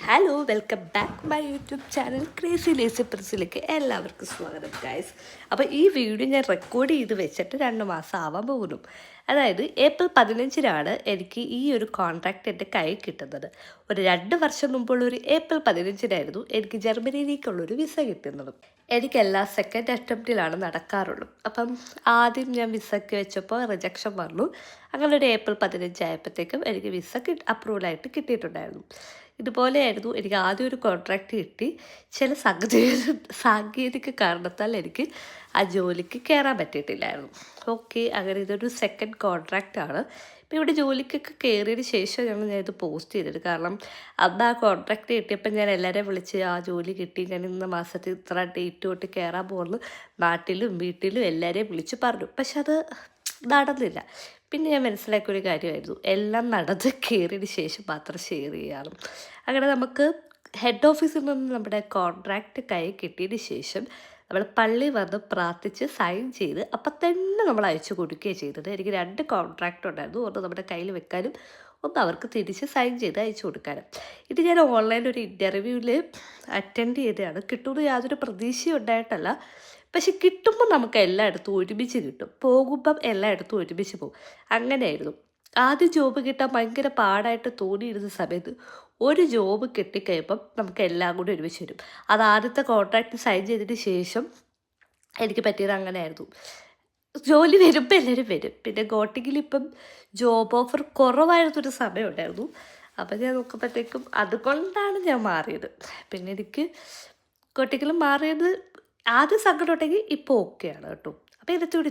Hello welcome back my YouTube channel crazy lazy പ്രിൻസിലേക്ക് എല്ലാവർക്കും സ്വാഗതം ഗൈസ്. അപ്പോൾ ഈ വീഡിയോ ഞാൻ റെക്കോർഡ് ചെയ്ത് വെച്ചിട്ട് 2 മാസം ആവാൻ പോകുന്നു. അതായത് ഏപ്രിൽ 15-നാണ് എനിക്ക് ഈ ഒരു കോൺട്രാക്റ്റ് എൻ്റെ കയ്യിൽ കിട്ടുന്നത്. ഒരു 2 വർഷം മുമ്പുള്ള ഒരു ഏപ്രിൽ 15-നായിരുന്നു എനിക്ക് ജർമ്മനിയിലേക്കുള്ളൊരു വിസ കിട്ടുന്നത്. എനിക്കെല്ലാം സെക്കൻഡ് അറ്റംപ്റ്റിലാണ് നടക്കാറുള്ളൂ. അപ്പം ആദ്യം ഞാൻ വിസയ്ക്ക് വെച്ചപ്പോൾ റിജക്ഷൻ വന്നു. അങ്ങനെ ഒരു ഏപ്രിൽ 15 ആയപ്പോഴത്തേക്കും എനിക്ക് വിസ അപ്രൂവലായിട്ട് കിട്ടിയിട്ടുണ്ടായിരുന്നു. ഇതുപോലെയായിരുന്നു എനിക്ക് ആദ്യം ഒരു കോൺട്രാക്റ്റ് കിട്ടി. ചില സാങ്കേതിക കാരണത്താൽ എനിക്ക് ആ ജോലിക്ക് കയറാൻ പറ്റിയിട്ടില്ലായിരുന്നു. ഓക്കെ, അങ്ങനെ ഇതൊരു സെക്കൻഡ് കോൺട്രാക്റ്റാണ്. ഇപ്പോൾ ഇവിടെ ജോലിക്കൊക്കെ കയറിയതിന് ശേഷമാണ് ഞാനിത് പോസ്റ്റ് ചെയ്തത്. കാരണം അന്ന് ആ കോൺട്രാക്റ്റ് കിട്ടിയപ്പോൾ ഞാൻ എല്ലാവരെയും വിളിച്ച് ആ ജോലി കിട്ടി, ഞാൻ ഇന്ന മാസത്തിൽ ഇത്ര ഡേറ്റ് തൊട്ട് കയറാൻ പോകുന്നു നാട്ടിലും വീട്ടിലും എല്ലാവരെയും വിളിച്ച് പറഞ്ഞു. പക്ഷെ അത് നടന്നില്ല. പിന്നെ ഞാൻ മനസ്സിലാക്കിയൊരു കാര്യമായിരുന്നു, എല്ലാം നടന്ന് കയറിയതിന് ശേഷം മാത്രം ഷെയർ ചെയ്യാറ്. അങ്ങനെ നമുക്ക് ഹെഡ് ഓഫീസിൽ നിന്ന് നമ്മുടെ കോൺട്രാക്റ്റ് കൈ കിട്ടിയതിന് ശേഷം നമ്മൾ പള്ളി വന്ന് പ്രാർത്ഥിച്ച് സൈൻ ചെയ്ത് അപ്പം തന്നെ നമ്മൾ അയച്ചു കൊടുക്കുകയാണ് ചെയ്തത്. എനിക്ക് 2 കോൺട്രാക്റ്റ് ഉണ്ടായിരുന്നു. ഒന്ന് നമ്മുടെ കയ്യിൽ വെക്കാനും ഒന്ന് അവർക്ക് തിരിച്ച് സൈൻ ചെയ്ത് അയച്ചു കൊടുക്കാനും. ഇത് ഞാൻ ഓൺലൈനിൽ ഒരു ഇൻ്റർവ്യൂവിൽ അറ്റൻഡ് ചെയ്തതാണ്. കിട്ടുമെന്ന് യാതൊരു പ്രതീക്ഷയും ഉണ്ടായിട്ടല്ല. പക്ഷെ കിട്ടുമ്പോൾ നമുക്ക് എല്ലായിടത്തും ഒരുമിച്ച് കിട്ടും, പോകുമ്പം എല്ലായിടത്തും ഒരുമിച്ച് പോകും. അങ്ങനെയായിരുന്നു. ആദ്യം ജോബ് കിട്ടാൻ ഭയങ്കര പാടായിട്ട് തോന്നിയിരുന്ന സമയത്ത് ഒരു ജോബ് കിട്ടിക്കഴിയുമ്പം നമുക്ക് എല്ലാം കൂടി ഒരുമിച്ച് വരും. അത് ആദ്യത്തെ കോൺട്രാക്റ്റ് സൈൻ ചെയ്തതിന് ശേഷം എനിക്ക് പറ്റിയത് അങ്ങനെയായിരുന്നു. ജോലി വരുമ്പോൾ എല്ലാവരും വരും. പിന്നെ ഗോട്ടിങ്ങിൽ ഇപ്പം ജോബ് ഓഫർ കുറവായിരുന്നൊരു സമയം ഉണ്ടായിരുന്നു. അപ്പം ഞാൻ നോക്കുമ്പോഴത്തേക്കും അതുകൊണ്ടാണ് ഞാൻ മാറിയത്. പിന്നെ എനിക്ക് ഗോട്ടിങ്ങിൽ മാറിയത് ആദ്യം സങ്കടം ഉണ്ടെങ്കിൽ ഇപ്പോൾ ഓക്കെയാണ് കേട്ടോ. അപ്പോൾ ഇതിലൂടെ